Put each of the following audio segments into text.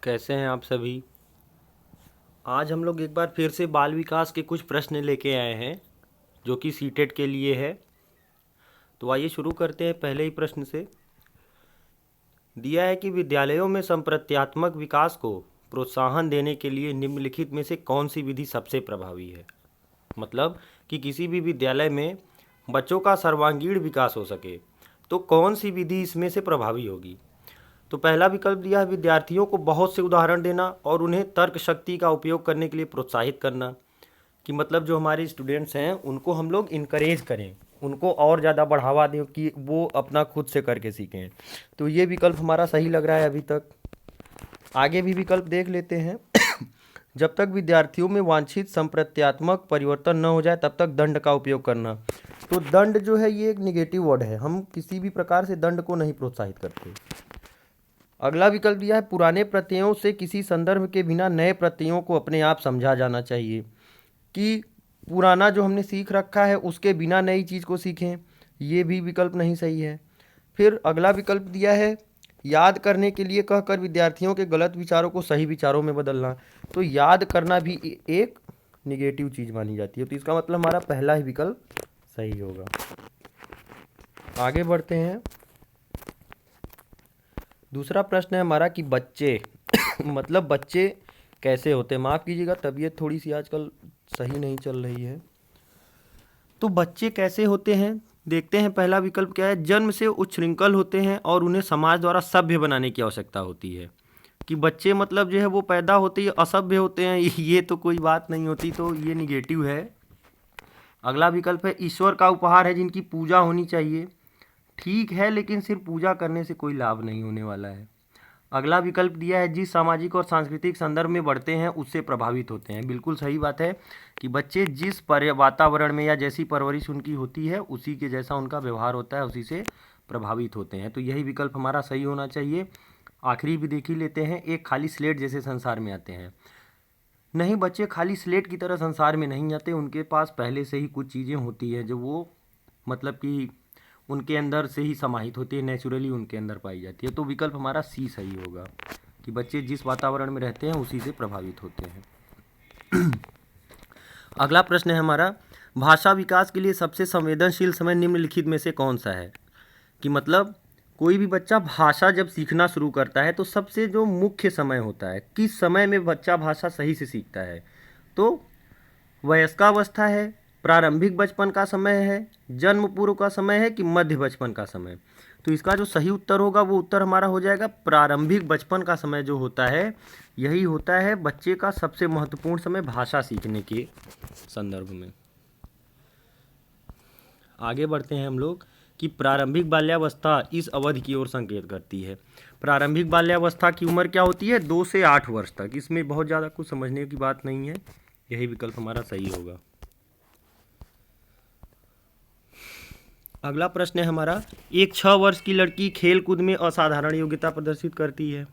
कैसे हैं आप सभी। आज हम लोग एक बार फिर से बाल विकास के कुछ प्रश्न लेके आए हैं जो कि सीटेट के लिए है। तो आइए शुरू करते हैं पहले ही प्रश्न से। दिया है कि विद्यालयों में संप्रत्यात्मक विकास को प्रोत्साहन देने के लिए निम्नलिखित में से कौन सी विधि सबसे प्रभावी है। मतलब कि किसी भी विद्यालय में बच्चों का सर्वांगीण विकास हो सके तो कौन सी विधि इसमें से प्रभावी होगी। तो पहला विकल्प दिया है विद्यार्थियों को बहुत से उदाहरण देना और उन्हें तर्क शक्ति का उपयोग करने के लिए प्रोत्साहित करना। कि मतलब जो हमारे स्टूडेंट्स हैं उनको हम लोग इनकरेज करें, उनको और ज़्यादा बढ़ावा दें कि वो अपना खुद से करके सीखें। तो ये विकल्प हमारा सही लग रहा है अभी तक। आगे भी विकल्प देख लेते हैं। जब तक विद्यार्थियों में वांछित संप्रत्यात्मक परिवर्तन न हो जाए तब तक दंड का उपयोग करना। तो दंड जो है ये एक निगेटिव वर्ड है, हम किसी भी प्रकार से दंड को नहीं प्रोत्साहित करते। अगला विकल्प दिया है पुराने प्रत्ययों से किसी संदर्भ के बिना नए प्रत्ययों को अपने आप समझा जाना चाहिए। कि पुराना जो हमने सीख रखा है उसके बिना नई चीज़ को सीखें, ये भी विकल्प नहीं सही है। फिर अगला विकल्प दिया है याद करने के लिए कहकर विद्यार्थियों के गलत विचारों को सही विचारों में बदलना। तो याद करना भी एक निगेटिव चीज़ मानी जाती है, तो इसका मतलब हमारा पहला ही विकल्प सही होगा। आगे बढ़ते हैं। दूसरा प्रश्न है हमारा कि बच्चे मतलब बच्चे कैसे होते हैं। माफ़ कीजिएगा, तबीयत थोड़ी सी आजकल सही नहीं चल रही है। तो बच्चे कैसे होते हैं देखते हैं। पहला विकल्प क्या है, जन्म से उच्छृंखल होते हैं और उन्हें समाज द्वारा सभ्य बनाने की आवश्यकता होती है। कि बच्चे मतलब जो है वो पैदा होते ही असभ्य होते हैं, ये तो कोई बात नहीं होती, तो ये निगेटिव है। अगला विकल्प है ईश्वर का उपहार है जिनकी पूजा होनी चाहिए। ठीक है, लेकिन सिर्फ पूजा करने से कोई लाभ नहीं होने वाला है। अगला विकल्प दिया है जिस सामाजिक और सांस्कृतिक संदर्भ में बढ़ते हैं उससे प्रभावित होते हैं। बिल्कुल सही बात है कि बच्चे जिस वातावरण में या जैसी परवरिश उनकी होती है उसी के जैसा उनका व्यवहार होता है, उसी से प्रभावित होते हैं। तो यही विकल्प हमारा सही होना चाहिए। आखिरी भी देख ही लेते हैं, एक खाली स्लेट जैसे संसार में आते हैं। नहीं, बच्चे खाली स्लेट की तरह संसार में नहीं आते, उनके पास पहले से ही कुछ चीज़ें होती है जो वो मतलब कि उनके अंदर से ही समाहित होती है, नेचुरली उनके अंदर पाई जाती है। तो विकल्प हमारा सी सही होगा कि बच्चे जिस वातावरण में रहते हैं उसी से प्रभावित होते हैं। अगला प्रश्न है हमारा भाषा विकास के लिए सबसे संवेदनशील समय निम्नलिखित में से कौन सा है। कि मतलब कोई भी बच्चा भाषा जब सीखना शुरू करता है तो सबसे जो मुख्य समय होता है, किस समय में बच्चा भाषा सही से सीखता है। तो वयस्कावस्था है, प्रारंभिक बचपन का समय है, जन्म पूर्व का समय है कि मध्य बचपन का समय। तो इसका जो सही उत्तर होगा वो उत्तर हमारा हो जाएगा प्रारंभिक बचपन का समय जो होता है, यही होता है बच्चे का सबसे महत्वपूर्ण समय भाषा सीखने के संदर्भ में। आगे बढ़ते हैं हम लोग कि प्रारंभिक बाल्यावस्था इस अवधि की ओर संकेत करती है। प्रारंभिक बाल्यावस्था की उम्र क्या होती है, 2 से 8 वर्ष तक। इसमें बहुत ज़्यादा कुछ समझने की बात नहीं है, यही विकल्प हमारा सही होगा। अगला प्रश्न है हमारा एक 6 वर्ष की लड़की खेल कूद में असाधारण योग्यता प्रदर्शित करती है।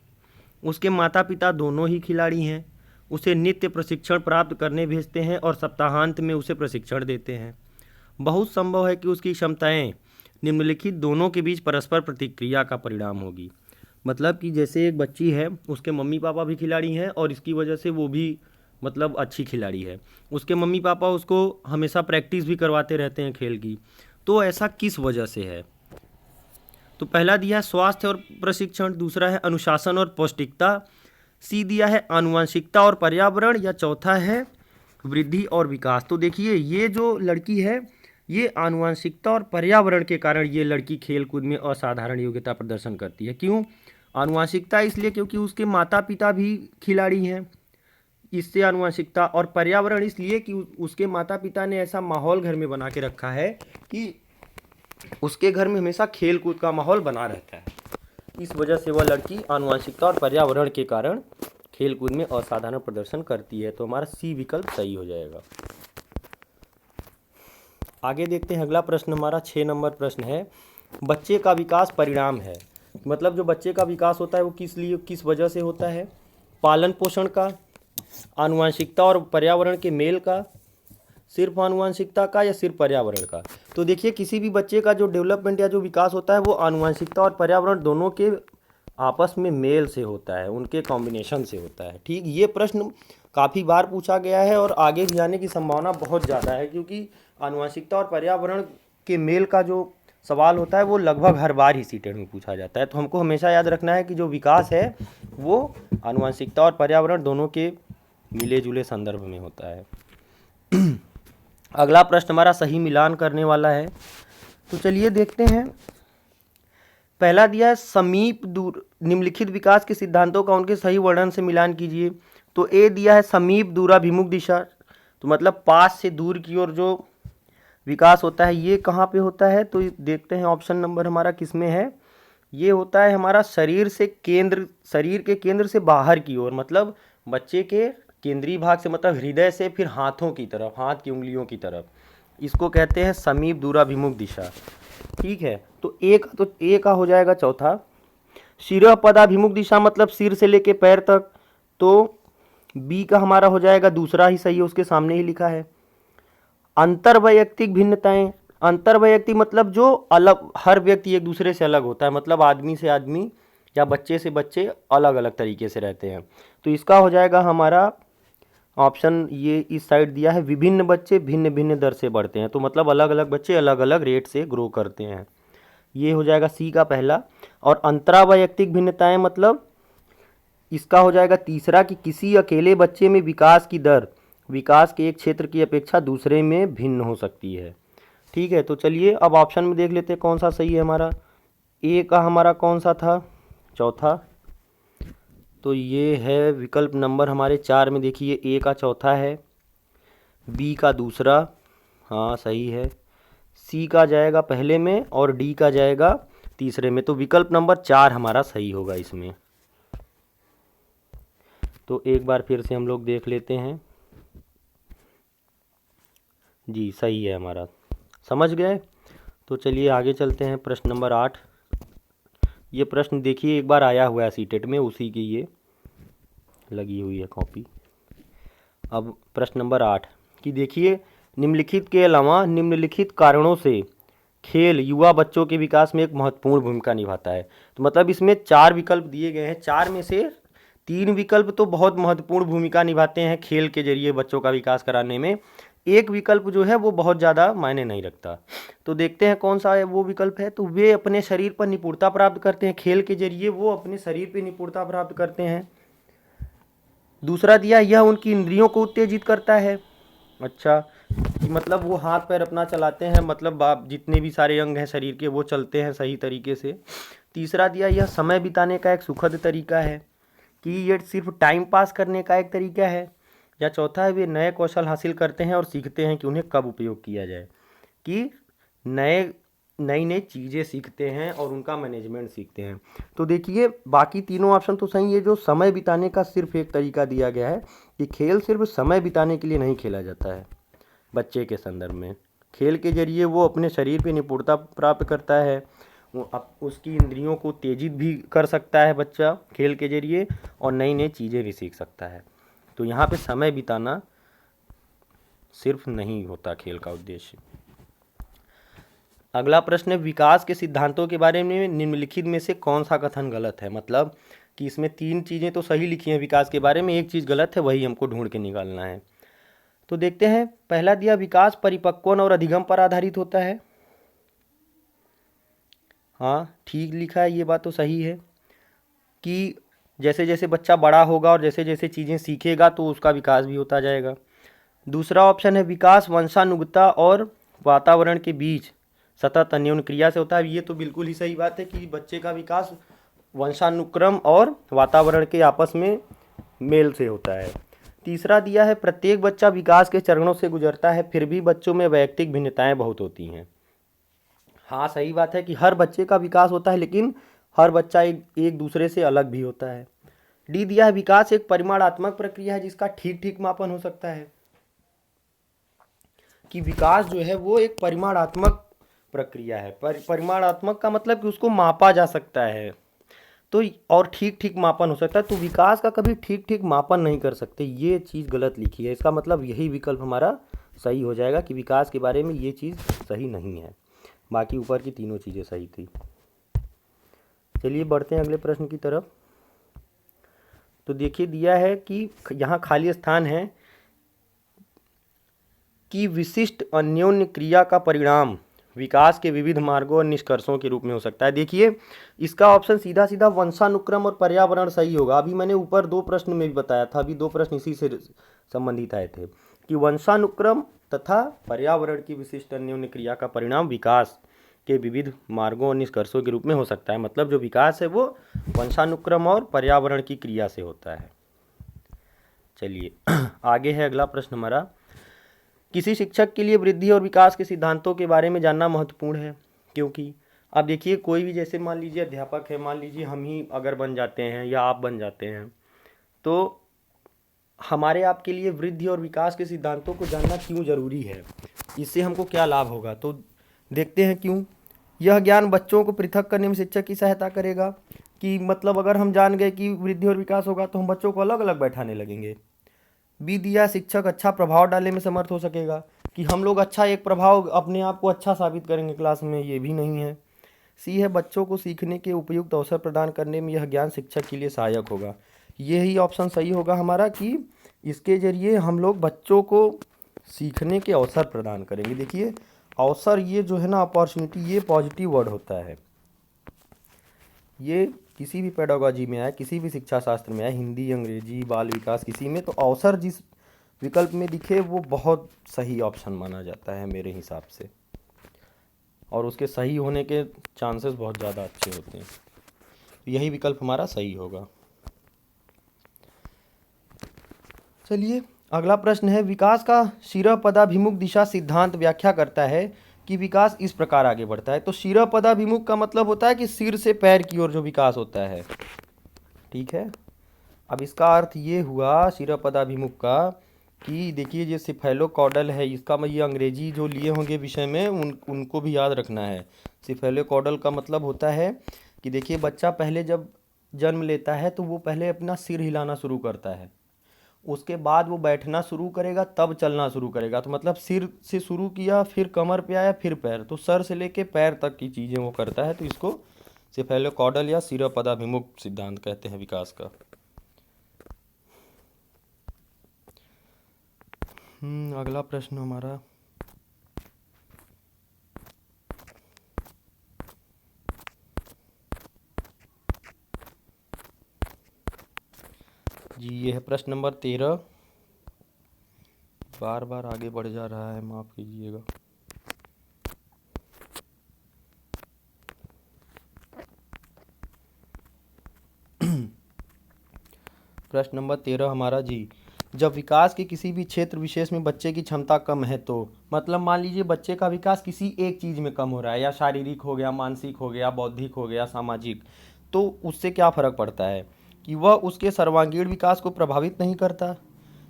उसके माता पिता दोनों ही खिलाड़ी हैं। उसे नित्य प्रशिक्षण प्राप्त करने भेजते हैं और सप्ताहांत में उसे प्रशिक्षण देते हैं। बहुत संभव है कि उसकी क्षमताएं निम्नलिखित दोनों के बीच परस्पर प्रतिक्रिया का परिणाम होगी। मतलब कि जैसे एक बच्ची है, उसके मम्मी पापा भी खिलाड़ी हैं और इसकी वजह से वो भी मतलब अच्छी खिलाड़ी है। उसके मम्मी पापा उसको हमेशा प्रैक्टिस भी करवाते रहते हैं खेल की। तो ऐसा किस वजह से है। तो पहला दिया है स्वास्थ्य और प्रशिक्षण, दूसरा है अनुशासन और पौष्टिकता, सी दिया है आनुवंशिकता और पर्यावरण, या चौथा है वृद्धि और विकास। तो देखिए ये जो लड़की है ये आनुवंशिकता और पर्यावरण के कारण ये लड़की खेल कूद में असाधारण योग्यता प्रदर्शन करती है। क्यों आनुवंशिकता, इसलिए क्योंकि उसके माता पिता भी खिलाड़ी हैं, इससे आनुवंशिकता। और पर्यावरण इसलिए कि उसके माता पिता ने ऐसा माहौल घर में बना के रखा है कि उसके घर में हमेशा खेल कूद का माहौल बना रहता है, इस वजह से वह लड़की आनुवंशिकता और पर्यावरण के कारण खेल कूद में असाधारण प्रदर्शन करती है। तो हमारा सी विकल्प सही हो जाएगा। आगे देखते हैं अगला प्रश्न हमारा 6 नंबर प्रश्न है बच्चे का विकास परिणाम है। मतलब जो बच्चे का विकास होता है वो किस वजह से होता है, पालन पोषण का, आनुवंशिकता और पर्यावरण के मेल का, सिर्फ आनुवंशिकता का, या सिर्फ पर्यावरण का। तो देखिए किसी भी बच्चे का जो डेवलपमेंट या जो विकास होता है वो आनुवंशिकता और पर्यावरण दोनों के आपस में मेल से होता है, उनके कॉम्बिनेशन से होता है। ठीक, ये प्रश्न काफ़ी बार पूछा गया है और आगे भी आने की संभावना बहुत ज़्यादा है, क्योंकि आनुवंशिकता और पर्यावरण के मेल का जो सवाल होता है वो लगभग हर बार ही सीटेट में पूछा जाता है। तो हमको हमेशा याद रखना है कि जो विकास है वो आनुवंशिकता और पर्यावरण दोनों के मिले जुले संदर्भ में होता है। अगला प्रश्न हमारा सही मिलान करने वाला है, तो चलिए देखते हैं। पहला दिया है समीप दूर निम्नलिखित विकास के सिद्धांतों का उनके सही वर्णन से मिलान कीजिए। तो ए दिया है समीप दूराभिमुख दिशा, तो मतलब पास से दूर की ओर जो विकास होता है ये कहाँ पे होता है, तो देखते हैं ऑप्शन नंबर हमारा किस में है। ये होता है हमारा शरीर के केंद्र से बाहर की ओर, मतलब बच्चे के केंद्रीय भाग से, मतलब हृदय से फिर हाथों की तरफ, हाथ की उंगलियों की तरफ, इसको कहते हैं समीप दूराभिमुख दिशा। ठीक है, तो ए का हो जाएगा चौथा। शिरः पदाभिमुख दिशा मतलब सिर से लेके पैर तक, तो बी का हमारा हो जाएगा दूसरा ही सही है, उसके सामने ही लिखा है। अंतर्वैयक्तिक भिन्नताएं, अंतर्वैयक्तिक मतलब जो अलग, हर व्यक्ति एक दूसरे से अलग होता है, मतलब आदमी से आदमी या बच्चे से बच्चे अलग अलग तरीके से रहते हैं। तो इसका हो जाएगा हमारा ऑप्शन, ये इस साइड दिया है, विभिन्न बच्चे भिन्न भिन्न दर से बढ़ते हैं, तो मतलब अलग अलग बच्चे अलग अलग रेट से ग्रो करते हैं। ये हो जाएगा सी का पहला। और अंतरावैयक्तिक भिन्नताएं मतलब इसका हो जाएगा तीसरा, कि किसी अकेले बच्चे में विकास की दर विकास के एक क्षेत्र की अपेक्षा दूसरे में भिन्न हो सकती है। ठीक है, तो चलिए अब ऑप्शन में देख लेते हैं कौन सा सही है हमारा। ए का हमारा कौन सा था, चौथा, तो ये है विकल्प नंबर हमारे 4 में, देखिए ए का चौथा है, बी का दूसरा, हाँ सही है, सी का जाएगा पहले में और डी का जाएगा तीसरे में, तो विकल्प नंबर 4 हमारा सही होगा इसमें। तो एक बार फिर से हम लोग देख लेते हैं, जी सही है हमारा, समझ गए। तो चलिए आगे चलते हैं, प्रश्न नंबर 8। ये प्रश्न देखिए एक बार आया हुआ है सीटेट में, उसी की ये लगी हुई है कॉपी। अब प्रश्न नंबर 8 कि देखिए, निम्नलिखित के अलावा निम्नलिखित कारणों से खेल युवा बच्चों के विकास में एक महत्वपूर्ण भूमिका निभाता है। तो मतलब इसमें 4 विकल्प दिए गए हैं, 4 में से 3 विकल्प तो बहुत महत्वपूर्ण भूमिका निभाते हैं खेल के जरिए बच्चों का विकास कराने में, एक विकल्प जो है वो बहुत ज़्यादा मायने नहीं रखता। तो देखते हैं कौन सा है वो विकल्प है। तो वे अपने शरीर पर निपुणता प्राप्त करते हैं, खेल के जरिए वो अपने शरीर पर निपुणता प्राप्त करते हैं। दूसरा दिया, यह उनकी इंद्रियों को उत्तेजित करता है। अच्छा, कि मतलब वो हाथ पैर अपना चलाते हैं, मतलब आप जितने भी सारे अंग हैं शरीर के वो चलते हैं सही तरीके से। तीसरा दिया, यह समय बिताने का एक सुखद तरीका है, कि ये सिर्फ टाइम पास करने का एक तरीका है। या चौथा है, वे नए कौशल हासिल करते हैं और सीखते हैं कि उन्हें कब उपयोग किया जाए, कि नई नई चीज़ें सीखते हैं और उनका मैनेजमेंट सीखते हैं। तो देखिए बाकी तीनों ऑप्शन तो सही है। जो समय बिताने का सिर्फ एक तरीका दिया गया है कि खेल सिर्फ समय बिताने के लिए नहीं खेला जाता है, बच्चे के संदर्भ में खेल के जरिए वो अपने शरीर पे निपुणता प्राप्त करता है, वो उसकी इंद्रियों को उत्तेजित भी कर सकता है बच्चा खेल के जरिए, और नई नई चीज़ें भी सीख सकता है। तो यहाँ पे समय बिताना सिर्फ नहीं होता खेल का उद्देश्य। अगला प्रश्न है, विकास के सिद्धांतों के बारे में निम्नलिखित में से कौन सा कथन गलत है। मतलब कि इसमें 3 चीज़ें तो सही लिखी हैं विकास के बारे में, एक चीज़ गलत है, वही हमको ढूंढ के निकालना है। तो देखते हैं, पहला दिया, विकास परिपक्वन और अधिगम पर आधारित होता है। हाँ ठीक लिखा है, ये बात तो सही है कि जैसे जैसे बच्चा बड़ा होगा और जैसे जैसे चीज़ें सीखेगा तो उसका विकास भी होता जाएगा। दूसरा ऑप्शन है, विकास वंशानुगता और वातावरण के बीच सतत अन्योन्य क्रिया से होता है। ये तो बिल्कुल ही सही बात है कि बच्चे का विकास वंशानुक्रम और वातावरण के आपस में मेल से होता है। तीसरा दिया है, प्रत्येक बच्चा विकास के चरणों से गुजरता है, फिर भी बच्चों में वैयक्तिक भिन्नताएं बहुत होती हैं। हाँ सही बात है कि हर बच्चे का विकास होता है, लेकिन हर बच्चा एक दूसरे से अलग भी होता है। डी दिया है, विकास एक परिमाणात्मक प्रक्रिया है जिसका ठीक ठीक मापन हो सकता है, कि विकास जो है वो एक परिमाणात्मक प्रक्रिया है। परिमाणात्मक का मतलब कि उसको मापा जा सकता है, तो और ठीक ठीक मापन हो सकता है। तो विकास का कभी ठीक ठीक मापन नहीं कर सकते, ये चीज़ गलत लिखी है। इसका मतलब यही विकल्प हमारा सही हो जाएगा कि विकास के बारे में ये चीज़ सही नहीं है, बाकी ऊपर की तीनों चीज़ें सही थी। चलिए बढ़ते हैं अगले प्रश्न की तरफ। तो देखिए दिया है कि यहाँ खाली स्थान है कि विशिष्ट अन्योन्य क्रिया का परिणाम विकास के विविध मार्गों और निष्कर्षों के रूप में हो सकता है। देखिए इसका ऑप्शन सीधा सीधा वंशानुक्रम और पर्यावरण सही होगा। अभी मैंने ऊपर 2 प्रश्न में भी बताया था, अभी 2 प्रश्न इसी से संबंधित आए थे कि वंशानुक्रम तथा पर्यावरण की विशिष्ट अन्योन्य क्रिया का परिणाम विकास के विविध मार्गों और निष्कर्षों के रूप में हो सकता है। मतलब जो विकास है वो वंशानुक्रम और पर्यावरण की क्रिया से होता है। चलिए आगे है अगला प्रश्न हमारा, किसी शिक्षक के लिए वृद्धि और विकास के सिद्धांतों के बारे में जानना महत्वपूर्ण है, क्योंकि अब देखिए कोई भी, जैसे मान लीजिए अध्यापक है, मान लीजिए हम ही अगर बन जाते हैं या आप बन जाते हैं, तो हमारे आपके लिए वृद्धि और विकास के सिद्धांतों को जानना क्यों जरूरी है, इससे हमको क्या लाभ होगा। तो देखते हैं क्यों। यह ज्ञान बच्चों को पृथक करने में शिक्षक की सहायता करेगा, कि मतलब अगर हम जान गए कि वृद्धि और विकास होगा तो हम बच्चों को अलग अलग बैठाने लगेंगे। बी दिया, शिक्षक अच्छा प्रभाव डालने में समर्थ हो सकेगा, कि हम लोग अच्छा एक प्रभाव अपने आप को अच्छा साबित करेंगे क्लास में, ये भी नहीं है। सी है, बच्चों को सीखने के उपयुक्त अवसर प्रदान करने में यह ज्ञान शिक्षक के लिए सहायक होगा। यही ऑप्शन सही होगा हमारा, कि इसके जरिए हम लोग बच्चों को सीखने के अवसर प्रदान करेंगे। देखिए अवसर, ये जो है ना अपॉर्चुनिटी, ये पॉजिटिव वर्ड होता है। ये किसी भी पेडागोजी में आए, किसी भी शिक्षा शास्त्र में आए, हिंदी, अंग्रेजी, बाल विकास, किसी में, तो अवसर जिस विकल्प में दिखे वो बहुत सही ऑप्शन माना जाता है मेरे हिसाब से, और उसके सही होने के चांसेस बहुत ज़्यादा अच्छे होते हैं। यही विकल्प हमारा सही होगा। चलिए अगला प्रश्न है, विकास का शिरः पदाभिमुख दिशा सिद्धांत व्याख्या करता है कि विकास इस प्रकार आगे बढ़ता है। तो शिरः पदाभिमुख का मतलब होता है कि सिर से पैर की ओर जो विकास होता है, ठीक है। अब इसका अर्थ ये हुआ शिरः पदाभिमुख का, कि देखिए ये सिफेलोकॉडल है, इसका ये अंग्रेजी जो लिए होंगे विषय में उनको भी याद रखना है। सिफेलोकॉडल का मतलब होता है कि देखिए बच्चा पहले जब जन्म लेता है तो वो पहले अपना सिर हिलाना शुरू करता है, उसके बाद वो बैठना शुरू करेगा, तब चलना शुरू करेगा। तो मतलब सिर से शुरू किया, फिर कमर पे आया, फिर पैर, तो सर से लेके पैर तक की चीज़ें वो करता है। तो इसको सिफेलोकॉडल या शिरः पदाभिमुख सिद्धांत कहते हैं विकास का। अगला प्रश्न हमारा, जी ये है प्रश्न नंबर 13। बार बार आगे बढ़ जा रहा है, माफ़ कीजिएगा। प्रश्न नंबर 13 हमारा जी, जब विकास के किसी भी क्षेत्र विशेष में बच्चे की क्षमता कम है, तो मतलब मान लीजिए बच्चे का विकास किसी एक चीज़ में कम हो रहा है, या शारीरिक हो गया, मानसिक हो गया, बौद्धिक हो गया, सामाजिक, तो उससे क्या फ़र्क पड़ता है कि वह उसके सर्वांगीण विकास को प्रभावित नहीं करता,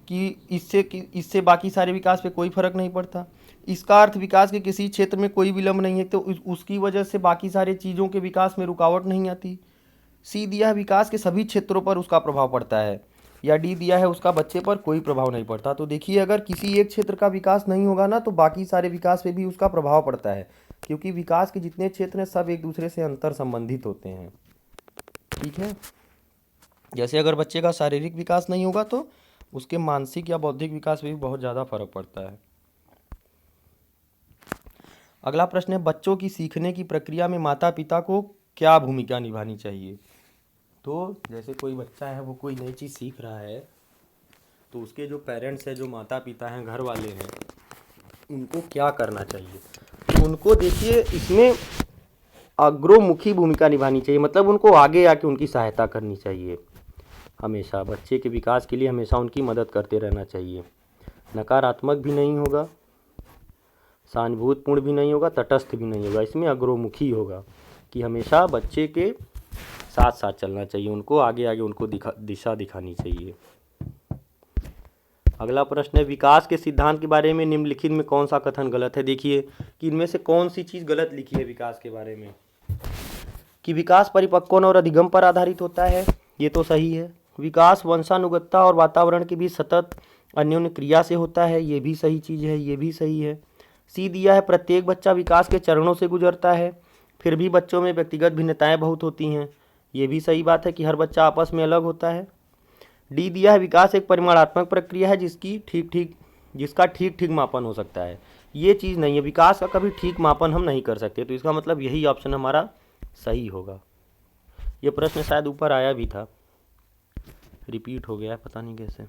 कि इससे बाकी सारे विकास पे कोई फर्क नहीं पड़ता। इसका अर्थ विकास के किसी क्षेत्र में कोई विलंब नहीं है, तो उसकी वजह से बाकी सारे चीज़ों के विकास में रुकावट नहीं आती। सी दिया है, विकास के सभी क्षेत्रों पर उसका प्रभाव पड़ता है, या डी दिया है उसका बच्चे पर कोई प्रभाव नहीं पड़ता। तो देखिए अगर किसी एक क्षेत्र का विकास नहीं होगा ना, तो बाकी सारे विकास पे भी उसका प्रभाव पड़ता है, क्योंकि विकास के जितने क्षेत्र हैं सब एक दूसरे से अंतर संबंधित होते हैं, ठीक है। जैसे अगर बच्चे का शारीरिक विकास नहीं होगा तो उसके मानसिक या बौद्धिक विकास में भी बहुत ज़्यादा फर्क पड़ता है। अगला प्रश्न है, बच्चों की सीखने की प्रक्रिया में माता पिता को क्या भूमिका निभानी चाहिए। तो जैसे कोई बच्चा है, वो कोई नई चीज़ सीख रहा है, तो उसके जो पेरेंट्स हैं, जो माता पिता हैं, घर वाले हैं, उनको क्या करना चाहिए। तो उनको देखिए इसमें अग्रोमुखी भूमिका निभानी चाहिए, मतलब उनको आगे आके उनकी सहायता करनी चाहिए। हमेशा बच्चे के विकास के लिए हमेशा उनकी मदद करते रहना चाहिए। नकारात्मक भी नहीं होगा, सहानुभूतिपूर्ण भी नहीं होगा, तटस्थ भी नहीं होगा, इसमें अग्रोमुखी होगा, कि हमेशा बच्चे के साथ साथ चलना चाहिए, उनको आगे आगे उनको दिशा दिखानी चाहिए। अगला प्रश्न है, विकास के सिद्धांत के बारे में निम्नलिखित में कौन सा कथन गलत है। देखिए कि इनमें से कौन सी चीज़ गलत लिखी है विकास के बारे में, कि विकास परिपक्वन और अधिगम पर आधारित होता है, ये तो सही है। विकास वंशानुगतता और वातावरण के बीच सतत अन्योन्य क्रिया से होता है, ये भी सही चीज़ है, ये भी सही है। सी दिया है, प्रत्येक बच्चा विकास के चरणों से गुजरता है, फिर भी बच्चों में व्यक्तिगत भिन्नताएं बहुत होती हैं, ये भी सही बात है कि हर बच्चा आपस में अलग होता है। डी दिया है विकास एक परिमाणात्मक प्रक्रिया है जिसका ठीक ठीक मापन हो सकता है। ये चीज़ नहीं है, विकास का कभी ठीक मापन हम नहीं कर सकते, तो इसका मतलब यही ऑप्शन हमारा सही होगा। ये प्रश्न शायद ऊपर आया भी था, रिपीट हो गया है, पता नहीं कैसे।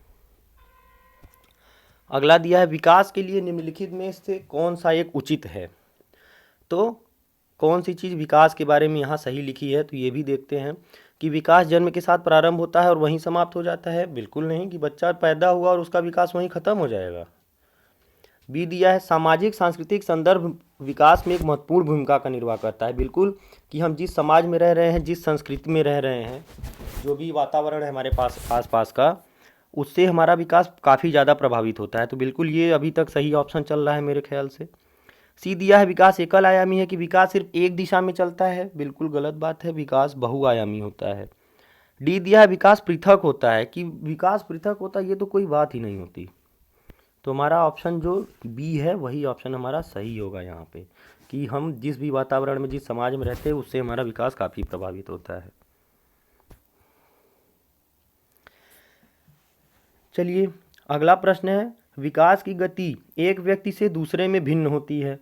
अगला दिया है विकास के लिए निम्नलिखित में से कौन सा एक उचित है। तो कौन सी चीज़ विकास के बारे में यहाँ सही लिखी है, तो ये भी देखते हैं कि विकास जन्म के साथ प्रारंभ होता है और वहीं समाप्त हो जाता है। बिल्कुल नहीं कि बच्चा पैदा हुआ और उसका विकास वहीं खत्म हो जाएगा। बी दिया है सामाजिक सांस्कृतिक संदर्भ विकास में एक महत्वपूर्ण भूमिका का निर्वाह करता है। बिल्कुल कि हम जिस समाज में रह रहे हैं, जिस संस्कृति में रह रहे हैं, जो भी वातावरण है हमारे पास आसपास का, उससे हमारा विकास काफ़ी ज़्यादा प्रभावित होता है। तो बिल्कुल ये अभी तक सही ऑप्शन चल रहा है मेरे ख्याल से। सी दिया है विकास एकल आयामी है कि विकास सिर्फ एक दिशा में चलता है। बिल्कुल गलत बात है, विकास बहुआयामी होता है। डी दिया है विकास पृथक होता है कि विकास पृथक होता है, ये तो कोई बात ही नहीं होती। तो हमारा ऑप्शन जो बी है वही ऑप्शन हमारा सही होगा यहाँ पे, कि हम जिस भी वातावरण में, जिस समाज में रहते हैं, उससे हमारा विकास काफ़ी प्रभावित होता है। चलिए अगला प्रश्न है विकास की गति एक व्यक्ति से दूसरे में भिन्न होती है।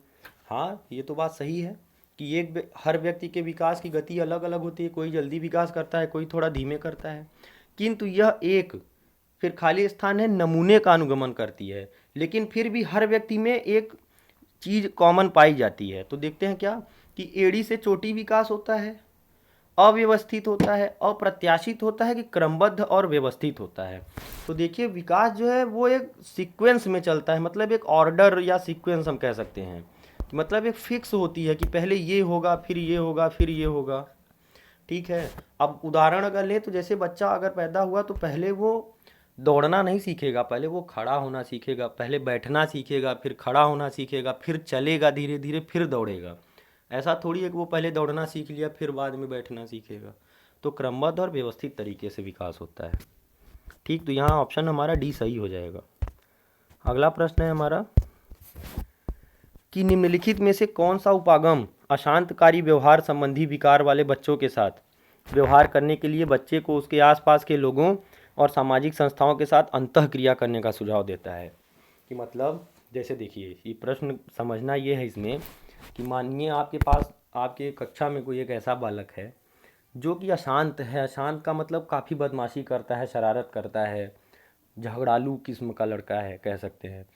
हाँ, ये तो बात सही है कि हर व्यक्ति के विकास की गति अलग अलग होती है। कोई जल्दी विकास करता है, कोई थोड़ा धीमे करता है, किंतु यह एक फिर खाली स्थान है नमूने का अनुगमन करती है। लेकिन फिर भी हर व्यक्ति में एक चीज़ कॉमन पाई जाती है। तो देखते हैं क्या कि एड़ी से चोटी विकास होता है, अव्यवस्थित होता है, अप्रत्याशित होता है, कि क्रमबद्ध और व्यवस्थित होता है। तो देखिए विकास जो है वो एक सीक्वेंस में चलता है, मतलब एक ऑर्डर या सीक्वेंस हम कह सकते हैं, कि मतलब एक फिक्स होती है कि पहले ये होगा, फिर ये होगा, फिर ये होगा। ठीक है, अब उदाहरण अगर ले तो जैसे बच्चा अगर पैदा हुआ तो पहले वो दौड़ना नहीं सीखेगा, पहले वो खड़ा होना सीखेगा, पहले बैठना सीखेगा, फिर खड़ा होना सीखेगा, फिर चलेगा धीरे धीरे, फिर दौड़ेगा। ऐसा थोड़ी है कि वो पहले दौड़ना सीख लिया फिर बाद में बैठना सीखेगा। तो क्रमबद्ध और व्यवस्थित तरीके से विकास होता है। ठीक, तो यहाँ ऑप्शन हमारा डी सही हो जाएगा। अगला प्रश्न है हमारा कि निम्नलिखित में से कौन सा उपागम अशांतकारी व्यवहार संबंधी विकार वाले बच्चों के साथ व्यवहार करने के लिए बच्चे को उसके आसपास के लोगों और सामाजिक संस्थाओं के साथ अंतःक्रिया करने का सुझाव देता है। कि मतलब जैसे देखिए ये प्रश्न समझना ये है इसमें कि मानिए आपके पास आपके कक्षा में कोई एक ऐसा बालक है जो कि अशांत है। अशांत का मतलब काफ़ी बदमाशी करता है, शरारत करता है, झगड़ालू किस्म का लड़का है कह सकते हैं।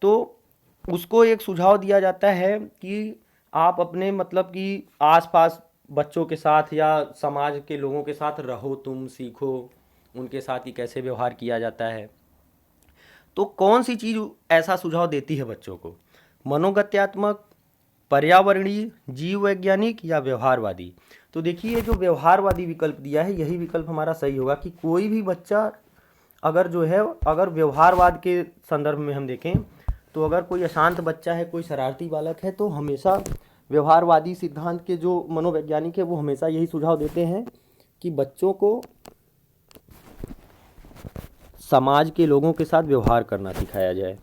तो उसको एक सुझाव दिया जाता है कि आप अपने मतलब कि आसपास बच्चों के साथ या समाज के लोगों के साथ रहो, तुम सीखो उनके साथ कि कैसे व्यवहार किया जाता है। तो कौन सी चीज़ ऐसा सुझाव देती है बच्चों को? मनोगत्यात्मक, पर्यावरणीय, जीव वैज्ञानिक या व्यवहारवादी? तो देखिए जो व्यवहारवादी विकल्प दिया है यही विकल्प हमारा सही होगा, कि कोई भी बच्चा अगर जो है अगर व्यवहारवाद के संदर्भ में हम देखें तो अगर कोई अशांत बच्चा है, कोई शरारती बालक है, तो हमेशा व्यवहारवादी सिद्धांत के जो मनोवैज्ञानिक है वो हमेशा यही सुझाव देते हैं कि बच्चों को समाज के लोगों के साथ व्यवहार करना सिखाया जाए।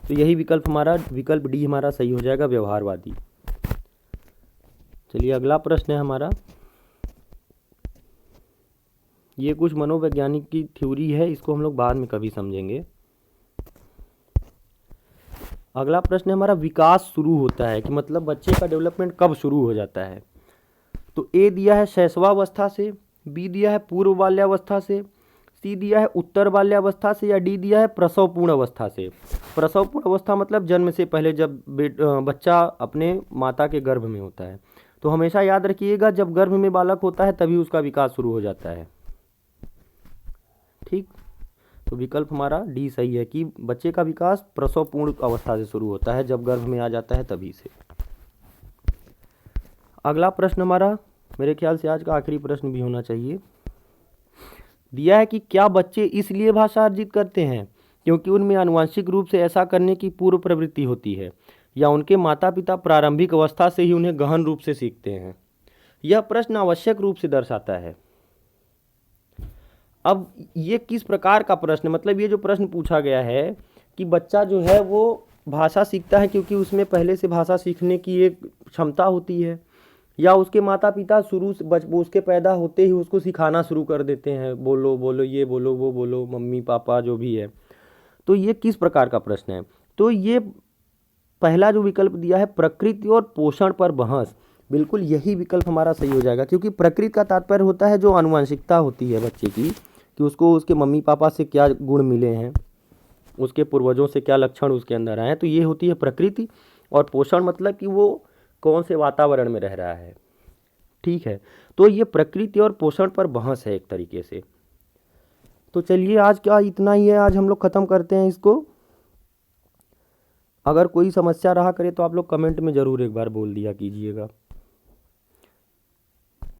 तो यही विकल्प डी हमारा सही हो जाएगा, व्यवहारवादी। चलिए अगला प्रश्न है हमारा, ये कुछ मनोवैज्ञानिक की थ्योरी है, इसको हम लोग बाद में कभी समझेंगे। अगला प्रश्न है हमारा विकास शुरू होता है कि मतलब बच्चे का डेवलपमेंट कब शुरू हो जाता है। तो ए दिया है शैशवावस्था से, बी दिया है पूर्व बाल्यावस्था से, सी दिया है उत्तर बाल्यावस्था से, या डी दिया है प्रसवपूर्ण अवस्था से। प्रसवपूर्ण अवस्था मतलब जन्म से पहले, जब बच्चा अपने माता के गर्भ में होता है। तो हमेशा याद रखिएगा जब गर्भ में बालक होता है तभी उसका विकास शुरू हो जाता है। ठीक, तो विकल्प हमारा डी सही है कि बच्चे का विकास प्रसवपूर्ण अवस्था से शुरू होता है, जब गर्भ में आ जाता है तभी से। अगला प्रश्न हमारा मेरे ख्याल से आज का आखिरी प्रश्न भी होना चाहिए। दिया है कि क्या बच्चे इसलिए भाषा अर्जित करते हैं क्योंकि उनमें आनुवंशिक रूप से ऐसा करने की पूर्व प्रवृत्ति होती है, या उनके माता पिता प्रारंभिक अवस्था से ही उन्हें गहन रूप से सीखते हैं? यह प्रश्न आवश्यक रूप से दर्शाता है। अब ये किस प्रकार का प्रश्न, मतलब ये जो प्रश्न पूछा गया है कि बच्चा जो है वो भाषा सीखता है क्योंकि उसमें पहले से भाषा सीखने की एक क्षमता होती है, या उसके माता पिता शुरू से वो उसके पैदा होते ही उसको सिखाना शुरू कर देते हैं, बोलो बोलो ये बोलो वो बोलो, मम्मी पापा जो भी है। तो ये किस प्रकार का प्रश्न है? तो ये पहला जो विकल्प दिया है, प्रकृति और पोषण पर बहस, बिल्कुल यही विकल्प हमारा सही हो जाएगा। क्योंकि प्रकृति का तात्पर्य होता है जो आनुवंशिकता होती है बच्चे की, कि उसको उसके मम्मी पापा से क्या गुण मिले हैं, उसके पूर्वजों से क्या लक्षण उसके अंदर आए हैं, तो ये होती है प्रकृति। और पोषण मतलब कि वो कौन से वातावरण में रह रहा है। ठीक है, तो ये प्रकृति और पोषण पर बहस है एक तरीके से। तो चलिए आज क्या इतना ही है, आज हम लोग ख़त्म करते हैं इसको। अगर कोई समस्या रहा करे तो आप लोग कमेंट में ज़रूर एक बार बोल दिया कीजिएगा।